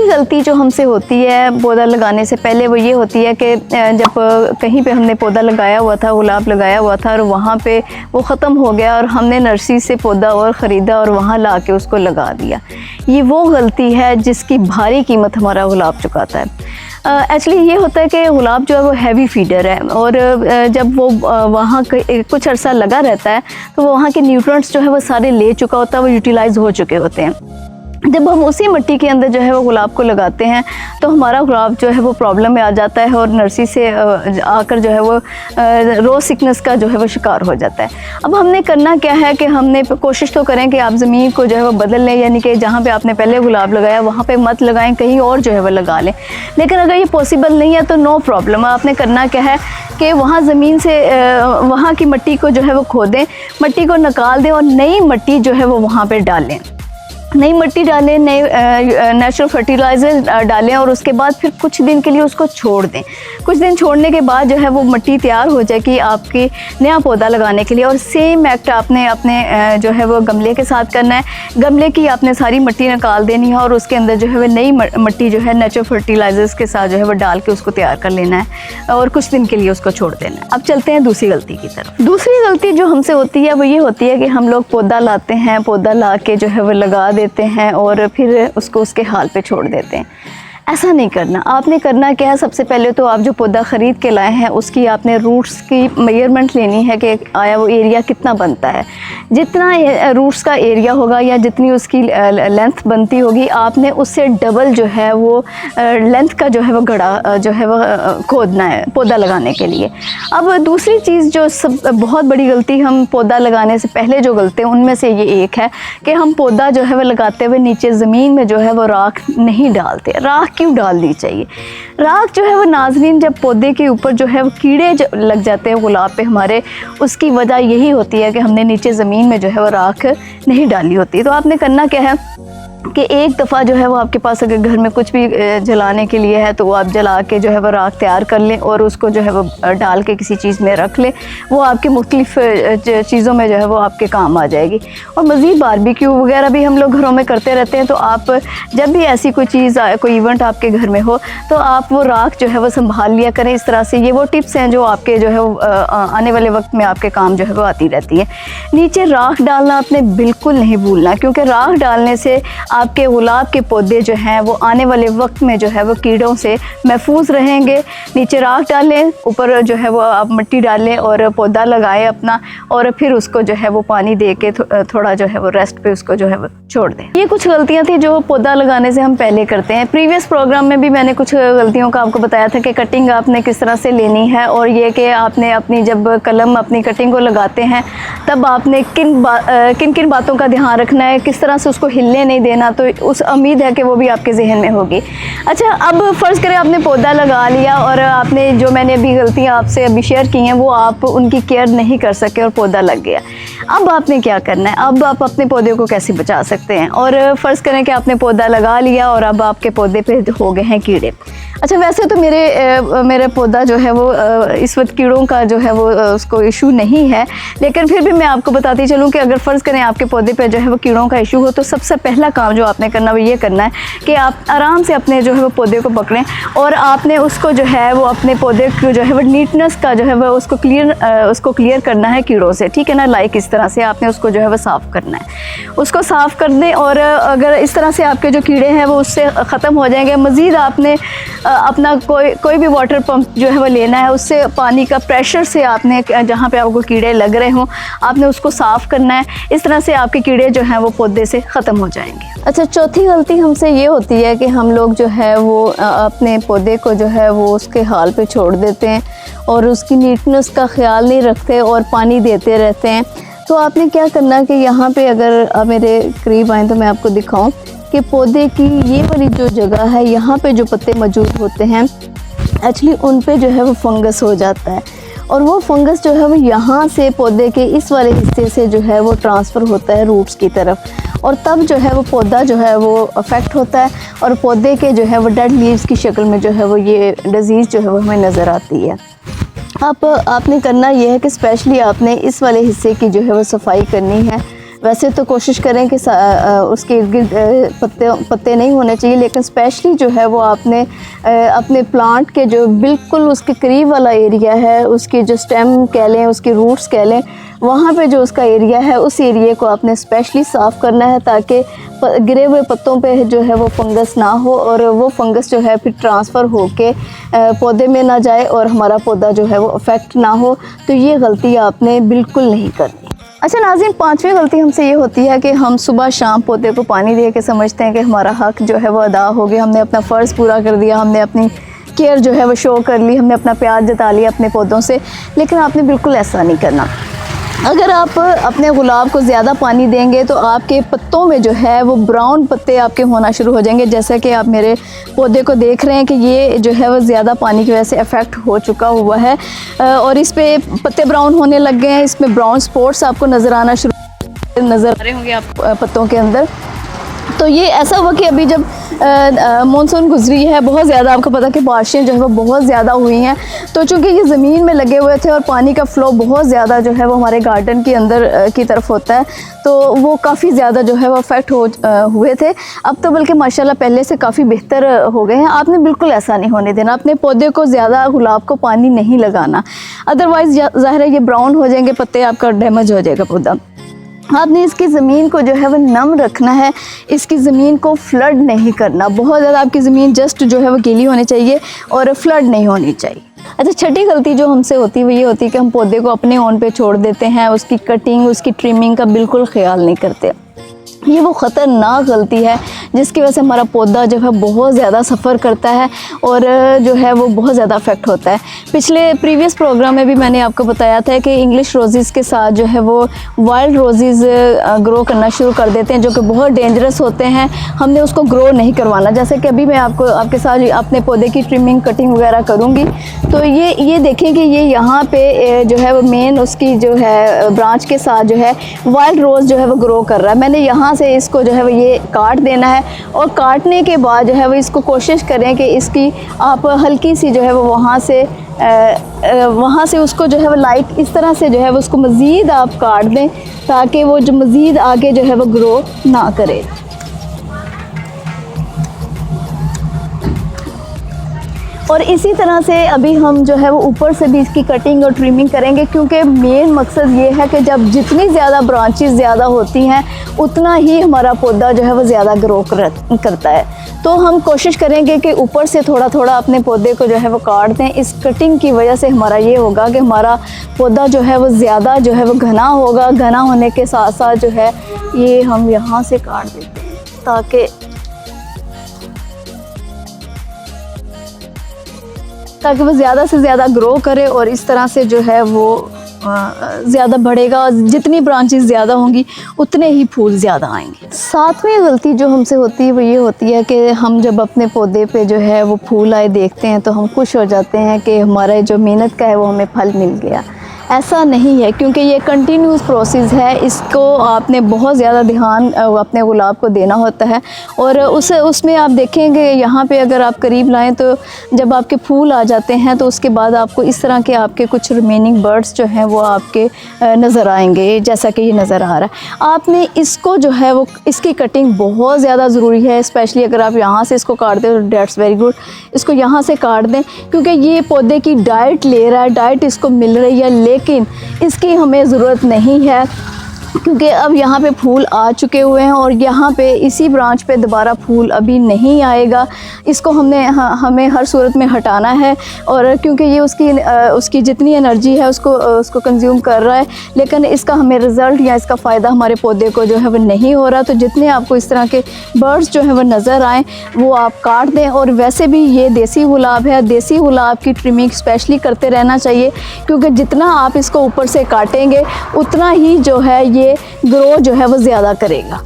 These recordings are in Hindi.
गलती जो हमसे होती है पौधा लगाने से पहले वो ये होती है कि जब कहीं पे हमने पौधा लगाया हुआ था, गुलाब लगाया हुआ था और वहाँ पे वो ख़त्म हो गया और हमने नर्सरी से पौधा और ख़रीदा और वहाँ ला के उसको लगा दिया। ये वो गलती है जिसकी भारी कीमत हमारा गुलाब चुकाता है। एक्चुअली ये होता है कि गुलाब जो है वो हैवी फीडर है और जब वो वहाँ कुछ अरसा लगा रहता है तो वो वहाँ के न्यूट्रिएंट्स जो है वो सारे ले चुका होता है, वो यूटिलाइज़ हो चुके होते हैं। जब हम उसी मिट्टी के अंदर जो है वो गुलाब को लगाते हैं तो हमारा गुलाब जो है वो प्रॉब्लम में आ जाता है और नर्सरी से आकर जो है वो रोज़ सिकनेस का जो है वो शिकार हो जाता है। अब हमने करना क्या है कि हमने कोशिश तो करें कि आप ज़मीन को जो है वो बदल लें, यानी कि जहाँ पे आपने पहले गुलाब लगाया वहाँ पे मत लगाएं, कहीं और जो है वो लगा लें। लेकिन अगर ये पॉसिबल नहीं है तो नो प्रॉब्लम, आपने करना क्या है कि वहाँ ज़मीन से वहाँ की मिट्टी को जो है वो खोदें, मिट्टी को निकाल दें और नई मिट्टी जो है वो वहाँ पर डालें। नई मिट्टी डालें, नए नेचुरल फर्टिलाइज़र डालें और उसके बाद फिर कुछ दिन के लिए उसको छोड़ दें। कुछ दिन छोड़ने के बाद जो है वो मिट्टी तैयार हो जाएगी आपके नया पौधा लगाने के लिए। और सेम एक्ट आपने अपने जो है वो गमले के साथ करना है। गमले की आपने सारी मिट्टी निकाल देनी है और उसके अंदर जो है वो नई मिट्टी जो है नेचुरल फर्टिलाइज़र्स के साथ जो है वो डाल के उसको तैयार कर लेना है और कुछ दिन के लिए उसको छोड़ देना है। अब चलते हैं दूसरी गलती की तरफ। दूसरी गलती जो हमसे होती है वो ये होती है कि हम लोग पौधा लाते हैं, पौधा ला के जो है वो लगा देते हैं और फिर उसको उसके हाल पे छोड़ देते हैं। ऐसा नहीं करना। आपने करना क्या है, सबसे पहले तो आप जो पौधा ख़रीद के लाए हैं उसकी आपने रूट्स की मेजरमेंट लेनी है कि आया वो एरिया कितना बनता है। जितना रूट्स का एरिया होगा या जितनी उसकी लेंथ बनती होगी आपने उससे डबल जो है वो लेंथ का जो है वो गड़ा जो है वो खोदना है पौधा लगाने के लिए। अब दूसरी चीज़ जो सब बहुत बड़ी गलती हम पौधा लगाने से पहले जो गलती है उनमें से ये एक है कि हम पौधा जो है वो लगाते हुए नीचे ज़मीन में जो है वो राख नहीं डालते। राख क्यों डालनी चाहिए? राख जो है वो नाज़रीन, जब पौधे के ऊपर जो है वो कीड़े जो लग जाते हैं गुलाब पे हमारे, उसकी वजह यही होती है कि हमने नीचे ज़मीन में जो है वो राख नहीं डाली होती। तो आपने करना क्या है कि एक दफ़ा जो है वो आपके पास अगर घर में कुछ भी जलाने के लिए है तो वो आप जला के जो है वो राख तैयार कर लें और उसको जो है वो डाल के किसी चीज़ में रख लें। वो आपके मुख्तलिफ़ चीज़ों में जो है वो आपके काम आ जाएगी। और मज़ीद बारबेक्यू वगैरह भी हम लोग घरों में करते रहते हैं, तो आप जब भी ऐसी कोई चीज़ कोई इवेंट आपके घर में हो तो आप वो राख जो है वो संभाल लिया करें इस तरह से। ये वो टिप्स हैं जो आपके जो है वो आने वाले वक्त में आपके काम जो है वो आती रहती है। नीचे राख डालना आपने बिल्कुल नहीं भूलना, क्योंकि राख डालने से आपके गुलाब के पौधे जो हैं वो आने वाले वक्त में जो है वो कीड़ों से महफूज रहेंगे। नीचे राख डालें, ऊपर जो है वो आप मिट्टी डालें और पौधा लगाएं अपना, और फिर उसको जो है वो पानी दे के थोड़ा जो है वो रेस्ट पे उसको जो है वो छोड़ दें। ये कुछ गलतियां थी जो पौधा लगाने से हम पहले करते हैं। प्रीवियस प्रोग्राम में भी मैंने कुछ गलतियों का आपको बताया था कि कटिंग आपने किस तरह से लेनी है, और ये कि आपने अपनी जब कलम अपनी कटिंग को लगाते हैं तब आपने किन किन बातों का ध्यान रखना है, किस तरह से उसको हिलने नहीं देना। तो उस उम्मीद है कि वो भी आपके जहन में होगी। अच्छा, अब फ़र्ज़ करें आपने पौधा लगा लिया और आपने जो मैंने अभी गलतियाँ आपसे अभी शेयर की हैं वो आप उनकी केयर नहीं कर सके और पौधा लग गया। अब आपने क्या करना है? अब आप अपने पौधे को कैसे बचा सकते हैं? और फ़र्ज़ करें कि आपने पौधा लगा लिया और अब आपके पौधे पे हो गए हैं कीड़े। अच्छा, वैसे तो मेरे पौधा जो है वो इस वक्त कीड़ों का जो है वो उसको इशू नहीं है, लेकिन फिर भी मैं आपको बताती चलूँ कि अगर फ़र्ज़ करें आपके पौधे पे जो है वो कीड़ों का इशू हो तो सबसे पहला काम जो आपने करना वो ये करना है कि आप आराम से अपने जो है वो पौधे को पकड़ें और आपने उसको जो है वो अपने पौधे को जो है वो नीटनेस का जो है वो उसको क्लियर करना है कीड़ों से। ठीक है ना, लाइक इस तरह से आपने उसको जो है वो साफ़ करना है। उसको साफ़ कर दें और अगर इस तरह से आपके जो कीड़े हैं वो उससे ख़त्म हो जाएंगे। मज़ीद आपने अपना कोई भी वाटर पंप जो है वो लेना है, उससे पानी का प्रेशर से आपने जहाँ पे आपको कीड़े लग रहे हों आपने उसको साफ़ करना है। इस तरह से आपके कीड़े जो हैं वो पौधे से ख़त्म हो जाएंगे। अच्छा, चौथी गलती हमसे ये होती है कि हम लोग जो है वो अपने पौधे को जो है वो उसके हाल पे छोड़ देते हैं और उसकी नीटनेस का ख्याल नहीं रखते और पानी देते रहते हैं। तो आपने क्या करना कि यहाँ पे अगर आप मेरे करीब आएँ तो मैं आपको दिखाऊं कि पौधे की ये वाली जो जगह है यहाँ पे जो पत्ते मौजूद होते हैं एक्चुअली उन पे जो है वो फंगस हो जाता है, और वो फंगस जो है वो यहाँ से पौधे के इस वाले हिस्से से जो है वो ट्रांसफ़र होता है रूट्स की तरफ, और तब जो है वो पौधा जो है वो अफेक्ट होता है और पौधे के जो है वो डेड लीव्स की शक्ल में जो है वो ये डिज़ीज़ जो है वो हमें नज़र आती है। अब आपने करना ये है कि स्पेशली आपने इस वाले हिस्से की जो है वो सफाई करनी है। वैसे तो कोशिश करें कि उसके इर्द गिर्द पत्ते नहीं होने चाहिए, लेकिन स्पेशली जो है वो आपने अपने प्लांट के जो बिल्कुल उसके करीब वाला एरिया है, उसकी जो स्टेम कह लें, उसकी रूट्स कह लें, वहाँ पे जो उसका एरिया है उस एरिया को आपने स्पेशली साफ़ करना है, ताकि गिरे हुए पत्तों पे जो है वो फंगस ना हो और वो फंगस जो है फिर ट्रांसफ़र होके पौधे में ना जाए और हमारा पौधा जो है वो अफेक्ट ना हो। तो ये गलती आपने बिल्कुल नहीं करनी। अच्छा नाज़रीन, पांचवी गलती हमसे ये होती है कि हम सुबह शाम पौधे को पानी दे के समझते हैं कि हमारा हक जो है वो अदा हो गया, हमने अपना फ़र्ज़ पूरा कर दिया, हमने अपनी केयर जो है वो शो कर ली, हमने अपना प्यार जता लिया अपने पौधों से। लेकिन आपने बिल्कुल ऐसा नहीं करना। अगर आप अपने गुलाब को ज़्यादा पानी देंगे तो आपके पत्तों में जो है वो ब्राउन पत्ते आपके होना शुरू हो जाएंगे। जैसा कि आप मेरे पौधे को देख रहे हैं कि ये जो है वो ज़्यादा पानी की वजह से अफेक्ट हो चुका हुआ है और इस पे पत्ते ब्राउन होने लग गए हैं। इसमें ब्राउन स्पॉट्स आपको नज़र आना शुरू नज़र आ रहे होंगे आप पत्तों के अंदर। तो ये ऐसा हुआ कि अभी जब मानसून गुजरी है, बहुत ज़्यादा आपको पता कि बारिशें जो है वो बहुत ज़्यादा हुई हैं, तो चूँकि ये ज़मीन में लगे हुए थे और पानी का फ़्लो बहुत ज़्यादा जो है वो हमारे गार्डन के अंदर की तरफ होता है, तो वो काफ़ी ज़्यादा जो है वो अफेक्ट हुए थे। अब तो बल्कि माशाल्लाह पहले से काफ़ी बेहतर हो गए हैं। आपने बिल्कुल ऐसा नहीं होने देना, अपने पौधे को ज़्यादा गुलाब को पानी नहीं लगाना, अदरवाइज़ ज़ाहिर है ये ब्राउन हो जाएंगे पत्ते, आपका डैमेज हो जाएगा पौधा। आपने इसकी ज़मीन को जो है वो नम रखना है, इसकी ज़मीन को फ्लड नहीं करना। बहुत ज़्यादा आपकी ज़मीन जस्ट जो है वो गीली होनी चाहिए और फ्लड नहीं होनी चाहिए। अच्छा, छठी गलती जो हमसे होती है वो ये होती है कि हम पौधे को अपने ओन पे छोड़ देते हैं, उसकी कटिंग, उसकी ट्रिमिंग का बिल्कुल ख्याल नहीं करते। ये वो ख़तरनाक गलती है जिसकी वजह से हमारा पौधा जो है बहुत ज़्यादा सफ़र करता है और जो है वो बहुत ज़्यादा अफेक्ट होता है। पिछले प्रीवियस प्रोग्राम में भी मैंने आपको बताया था कि इंग्लिश रोज़ेज़ के साथ जो है वो वाइल्ड रोज़ेज़ ग्रो करना शुरू कर देते हैं, जो कि बहुत डेंजरस होते हैं। हमने उसको ग्रो नहीं करवाना। जैसे कि अभी मैं आपके साथ अपने पौधे की ट्रिमिंग, कटिंग वगैरह करूँगी, तो ये देखें कि ये यहाँ पे जो है वो मेन उसकी जो है ब्रांच के साथ जो है वाइल्ड रोज़ जो है वो ग्रो कर रहा है। मैंने यहाँ से इसको जो है वो ये काट देना है और काटने के बाद जो है वो इसको कोशिश करें कि इसकी आप हल्की सी जो है वो वहाँ से उसको जो है वो लाइट इस तरह से जो है वो उसको मज़ीद आप काट दें, ताकि वो जो मज़ीद आगे जो है वो ग्रो ना करे। और इसी तरह से अभी हम जो है वो ऊपर से भी इसकी कटिंग और ट्रिमिंग करेंगे, क्योंकि मेन मकसद ये है कि जब जितनी ज़्यादा ब्रांचेस ज़्यादा होती हैं उतना ही हमारा पौधा जो है वो ज़्यादा ग्रो करता है। तो हम कोशिश करेंगे कि ऊपर से थोड़ा थोड़ा अपने पौधे को जो है वो काट दें। इस कटिंग की वजह से हमारा ये होगा कि हमारा पौधा जो है वो ज़्यादा जो है वो घना होगा। घना होने के साथ साथ जो है ये हम यहाँ से काट देते हैं ताकि वो ज़्यादा से ज़्यादा ग्रो करे और इस तरह से जो है वो ज़्यादा बढ़ेगा। जितनी ब्रांचेस ज़्यादा होंगी उतने ही फूल ज़्यादा आएंगे। सातवीं गलती जो हमसे होती है वो ये होती है कि हम जब अपने पौधे पे जो है वो फूल आए देखते हैं तो हम खुश हो जाते हैं कि हमारा जो मेहनत का है वो हमें फल मिल गया। ऐसा नहीं है, क्योंकि ये कंटिन्यूस प्रोसेस है। इसको आपने बहुत ज़्यादा ध्यान अपने गुलाब को देना होता है और उसमें आप देखेंगे यहाँ पे अगर आप करीब लाएं तो जब आपके फूल आ जाते हैं तो उसके बाद आपको इस तरह के आपके कुछ रिमेनिंग बर्ड्स जो हैं वो आपके नज़र आएंगे, जैसा कि ये नज़र आ रहा है। आपने इसको जो है वो इसकी कटिंग बहुत ज़्यादा ज़रूरी है, स्पेशली अगर आप यहाँ से इसको काट दें तो डेट्स वेरी गुड। इसको यहाँ से काट दें क्योंकि ये पौधे की डाइट ले रहा है, डाइट इसको मिल रही है, लेकिन इसकी हमें ज़रूरत नहीं है क्योंकि अब यहाँ पे फूल आ चुके हुए हैं और यहाँ पे इसी ब्रांच पे दोबारा फूल अभी नहीं आएगा। इसको हमें हर सूरत में हटाना है और क्योंकि ये उसकी जितनी एनर्जी है उसको कंज्यूम कर रहा है, लेकिन इसका हमें रिज़ल्ट या इसका फ़ायदा हमारे पौधे को जो है वो नहीं हो रहा। तो जितने आपको इस तरह के बर्ड्स जो है वो नज़र आएँ वो आप काट दें। और वैसे भी ये देसी गुलाब है, देसी गुलाब की ट्रिमिंग स्पेशली करते रहना चाहिए, क्योंकि जितना आप इसको ऊपर से काटेंगे उतना ही जो है ये ग्रो जो है वो ज़्यादा करेगा।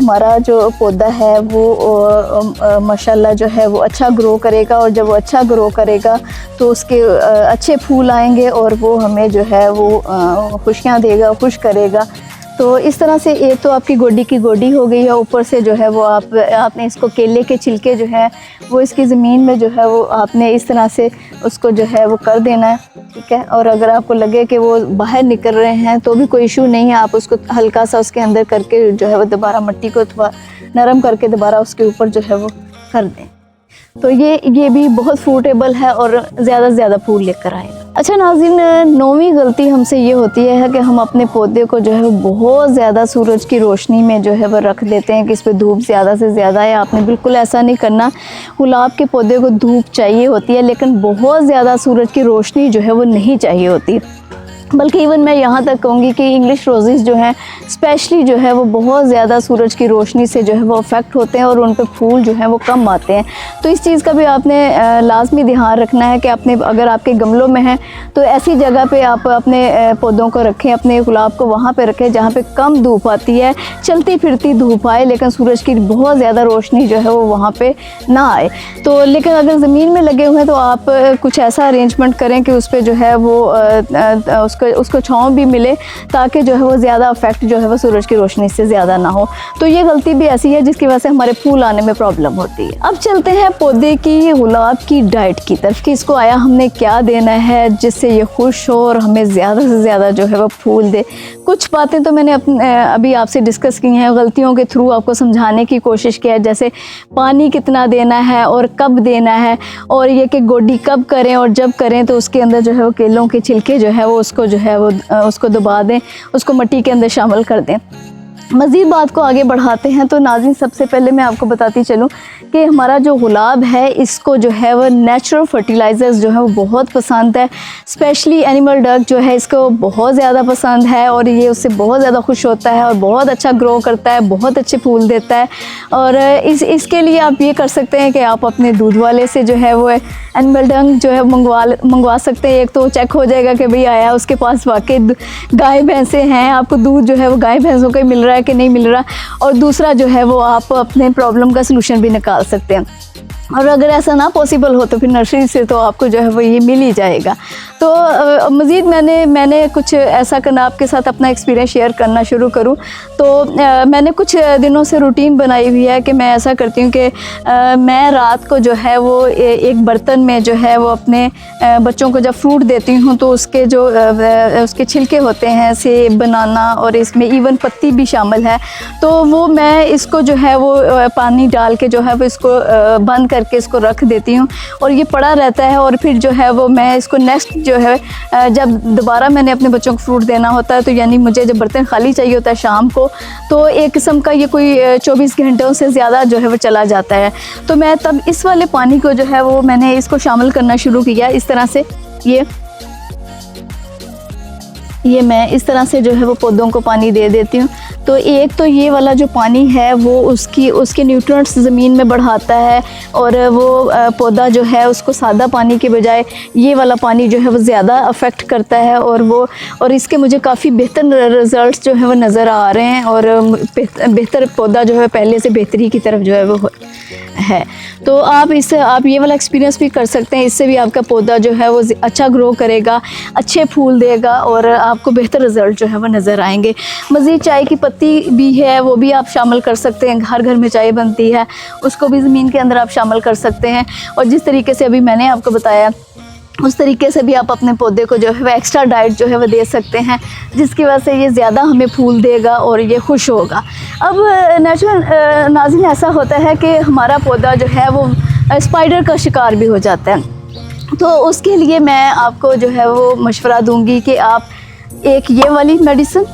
हमारा जो पौधा है वो माशाल्लाह जो है वो अच्छा ग्रो करेगा, और जब वो अच्छा ग्रो करेगा तो उसके अच्छे फूल आएंगे और वो हमें जो है वो खुशियाँ देगा, खुश करेगा। तो इस तरह से एक तो आपकी गोडी की गोडी हो गई है, ऊपर से जो है वो आपने इसको केले के छिलके जो है वो इसकी ज़मीन में जो है वो आपने इस तरह से उसको जो है वो कर देना है, ठीक है। और अगर आपको लगे कि वो बाहर निकल रहे हैं तो भी कोई इशू नहीं है, आप उसको हल्का सा उसके अंदर करके जो है वो दोबारा मिट्टी को थोड़ा नरम करके दोबारा उसके ऊपर जो है वो कर दें। तो ये भी बहुत फ्रूटेबल है और ज़्यादा से ज़्यादा फूल लेकर आएगा। अच्छा नाज़रीन, 9वीं गलती हमसे ये होती है कि हम अपने पौधे को जो है वो बहुत ज़्यादा सूरज की रोशनी में जो है वो रख देते हैं कि इस पर धूप ज़्यादा से ज़्यादा है। आपने बिल्कुल ऐसा नहीं करना। गुलाब के पौधे को धूप चाहिए होती है, लेकिन बहुत ज़्यादा सूरज की रोशनी जो है वो नहीं चाहिए होती। बल्कि इवन मैं यहाँ तक कहूँगी कि इंग्लिश रोज़ेज़ जो हैं स्पेशली जो है वो बहुत ज़्यादा सूरज की रोशनी से जो है वो अफेक्ट होते हैं और उन पे फूल जो हैं वो कम आते हैं। तो इस चीज़ का भी आपने लाजमी ध्यान रखना है कि अपने अगर आपके गमलों में हैं तो ऐसी जगह पे आप अपने पौधों को रखें, अपने गुलाब को वहाँ पे रखें जहाँ पे कम धूप आती है, चलती फिरती धूप आए, लेकिन सूरज की बहुत ज़्यादा रोशनी जो है वो वहाँ पर ना आए। तो लेकिन अगर ज़मीन में लगे हुए हैं तो आप कुछ ऐसा अरेंजमेंट करें कि उस पर जो है वो उसको छाँव भी मिले, ताकि जो है वो ज़्यादा अफेक्ट जो है वो सूरज की रोशनी से ज़्यादा ना हो। तो ये गलती भी ऐसी है जिसकी वजह से हमारे फूल आने में प्रॉब्लम होती है। अब चलते हैं पौधे की गुलाब की डाइट की तरफ कि इसको आया हमने क्या देना है जिससे ये खुश हो और हमें ज़्यादा से ज़्यादा जो है वो फूल दे। कुछ बातें तो मैंने अभी आपसे डिस्कस की हैं, गलतियों के थ्रू आपको समझाने की कोशिश किया है, जैसे पानी कितना देना है और कब देना है, और ये कि गोडी कब करें और जब करें तो उसके अंदर जो है वो केलों के छिलके जो है वो उसको जो है वो उसको दबा दें, उसको मिट्टी के अंदर शामिल कर दें। मज़ीद बात को आगे बढ़ाते हैं तो नाज़रीन, सबसे पहले मैं आपको बताती चलूँ कि हमारा जो गुलाब है इसको जो है वो नेचुरल फर्टिलाइज़र्स जो है वो बहुत पसंद है। स्पेशली एनिमल डंग जो है इसको बहुत ज़्यादा पसंद है और ये उससे बहुत ज़्यादा खुश होता है और बहुत अच्छा ग्रो करता है, बहुत अच्छे फूल देता है। और इसके लिए आप ये कर सकते हैं कि आप अपने दूध वाले से जो है वो एनिमल डंग जो है मंगवा सकते हैं। एक तो चेक हो जाएगा कि भाई आया उसके पास वाकई गाय भैंसें हैं, आपको दूध जो है वो गाय भैंसों का मिल रहा है कि नहीं मिल रहा, और दूसरा जो है वो आप अपने प्रॉब्लम का सलूशन भी निकाल सकते हैं। और अगर ऐसा ना पॉसिबल हो तो फिर नर्सरी से तो आपको जो है वो ये मिल ही जाएगा। तो मज़ीद मैंने कुछ ऐसा करना आपके साथ अपना एक्सपीरियंस शेयर करना शुरू करूं तो मैंने कुछ दिनों से रूटीन बनाई हुई है कि मैं ऐसा करती हूं कि मैं रात को जो है वो एक बर्तन में जो है वो अपने बच्चों को जब फ्रूट देती हूं तो उसके जो उसके छिलके होते हैं, सेब, बनाना और इसमें इवन पत्ती भी शामिल है, तो वो मैं इसको जो है वो पानी डाल के जो है वो इसको बंद करके इसको रख देती हूँ और ये पड़ा रहता है। और फिर जो है वो मैं इसको नेक्स्ट जो है जब दोबारा मैंने अपने बच्चों को फ्रूट देना होता है तो यानी मुझे जब बर्तन खाली चाहिए होता है शाम को, तो एक किस्म का ये कोई 24 घंटों से ज़्यादा जो है वो चला जाता है, तो मैं तब इस वाले पानी को जो है वो मैंने इसको शामिल करना शुरू किया। इस तरह से ये मैं इस तरह से जो है वो पौधों को पानी दे देती हूँ। तो एक तो ये वाला जो पानी है वो उसके न्यूट्रिएंट्स ज़मीन में बढ़ाता है और वो पौधा जो है उसको सादा पानी के बजाय ये वाला पानी जो है वो ज़्यादा अफेक्ट करता है और इसके मुझे काफ़ी बेहतर रिज़ल्ट्स जो है वो नज़र आ रहे हैं और बेहतर पौधा जो है पहले से बेहतरी की तरफ जो है वो है। तो आप ये वाला एक्सपीरियंस भी कर सकते हैं, इससे भी आपका पौधा जो है वो अच्छा ग्रो करेगा, अच्छे फूल देगा और आपको बेहतर रिज़ल्ट जो है वो नज़र आएंगे। मज़ीद चाय की पत्ती भी है, वो भी आप शामिल कर सकते हैं, हर घर में चाय बनती है, उसको भी ज़मीन के अंदर आप शामिल कर सकते हैं। और जिस तरीके से अभी मैंने आपको बताया उस तरीके से भी आप अपने पौधे को जो है वो एक्स्ट्रा डाइट जो है वो दे सकते हैं, जिसकी वजह से ये ज़्यादा हमें फूल देगा और ये खुश होगा। अब नेचुरल नाज़रीन ऐसा होता है कि हमारा पौधा जो है वो स्पाइडर का शिकार भी हो जाता है, तो उसके लिए मैं आपको जो है वो मशवरा दूंगी कि आप एक ये वाली मेडिसिन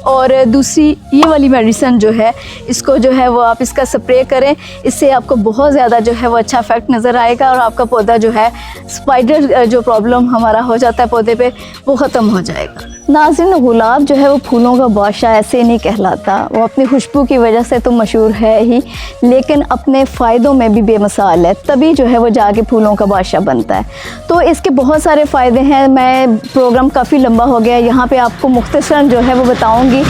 और दूसरी ये वाली मेडिसिन जो है इसको जो है वो आप इसका स्प्रे करें, इससे आपको बहुत ज़्यादा जो है वो अच्छा इफेक्ट नज़र आएगा और आपका पौधा जो है स्पाइडर जो प्रॉब्लम हमारा हो जाता है पौधे पे वो ख़त्म हो जाएगा। नाज़रीन, गुलाब जो है वो फूलों का बादशाह ऐसे नहीं कहलाता, वो अपनी खुशबू की वजह से तो मशहूर है ही, लेकिन अपने फ़ायदों में भी बेमिसाल है, तभी जो है वो जाके फूलों का बादशाह बनता है। तो इसके बहुत सारे फ़ायदे हैं, मैं प्रोग्राम काफ़ी लंबा हो गया, यहाँ पे आपको मुख्तसरन जो है वो बताऊँगी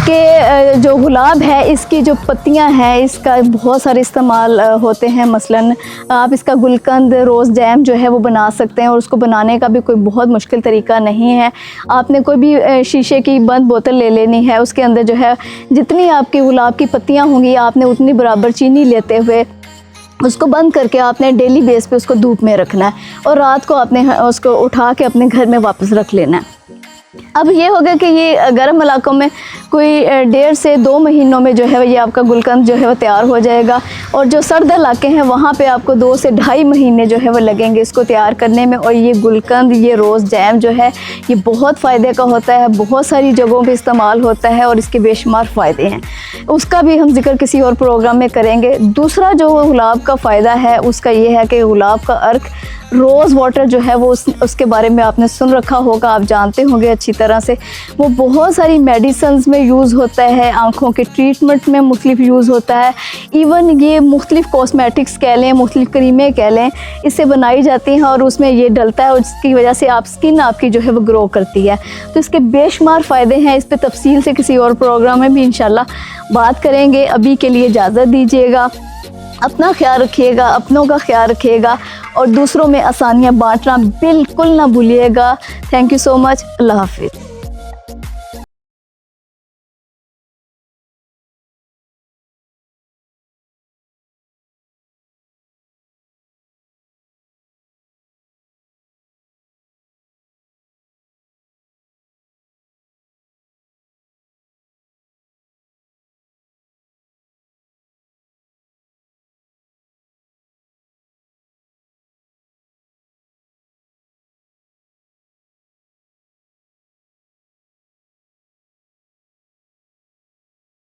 कि जो गुलाब है इसकी जो पत्तियां हैं इसका बहुत सारे इस्तेमाल होते हैं। मसलन आप इसका गुलकंद रोज़ जैम जो है वो बना सकते हैं और उसको बनाने का भी कोई बहुत मुश्किल तरीका नहीं है। आपने कोई भी शीशे की बंद बोतल ले लेनी है, उसके अंदर जो है जितनी आपकी गुलाब की पत्तियां होंगी आपने उतनी बराबर चीनी लेते हुए उसको बंद करके आपने डेली बेस पे उसको धूप में रखना है और रात को आपने उसको उठा के अपने घर में वापस रख लेना है। अब ये हो गया कि ये गर्म इलाकों में कोई 1.5 से 2 महीनों में जो है ये आपका गुलकंद जो है वो तैयार हो जाएगा, और जो सर्द इलाके हैं वहाँ पे आपको 2 से 2.5 महीने जो है वो लगेंगे इसको तैयार करने में। और ये गुलकंद, ये रोज़ जैम जो है ये बहुत फ़ायदे का होता है, बहुत सारी जगहों पे इस्तेमाल होता है और इसके बेशुमार फ़ायदे हैं। उसका भी हम जिक्र किसी और प्रोग्राम में करेंगे। दूसरा जो गुलाब का फ़ायदा है उसका ये है कि गुलाब का अर्क रोज़ वाटर जो है वो उसके बारे में आपने सुन रखा होगा, आप जानते होंगे अच्छी तरह से। वो बहुत सारी मेडिसिन्स में यूज़ होता है, आँखों के ट्रीटमेंट में मुख्तलिफ यूज़ होता है, इवन ये मुख्तलिफ कॉस्मेटिक्स कह लें, मुख्तलिफ क्रीमें कह लें, इससे बनाई जाती हैं और उसमें ये डलता है और जिसकी वजह से आप स्किन आपकी जो है वो ग्रो करती है। तो इसके बेशुमार फ़ायदे हैं। इस पर तफसील से किसी और प्रोग्राम में भी इंशाल्लाह बात करेंगे। अभी के लिए इजाज़त दीजिएगा। अपना ख्याल रखिएगा, अपनों का ख्याल रखिएगा और दूसरों में आसानियाँ बांटना बिल्कुल ना भूलिएगा। Thank you so much. अल्लाह हाफिज़।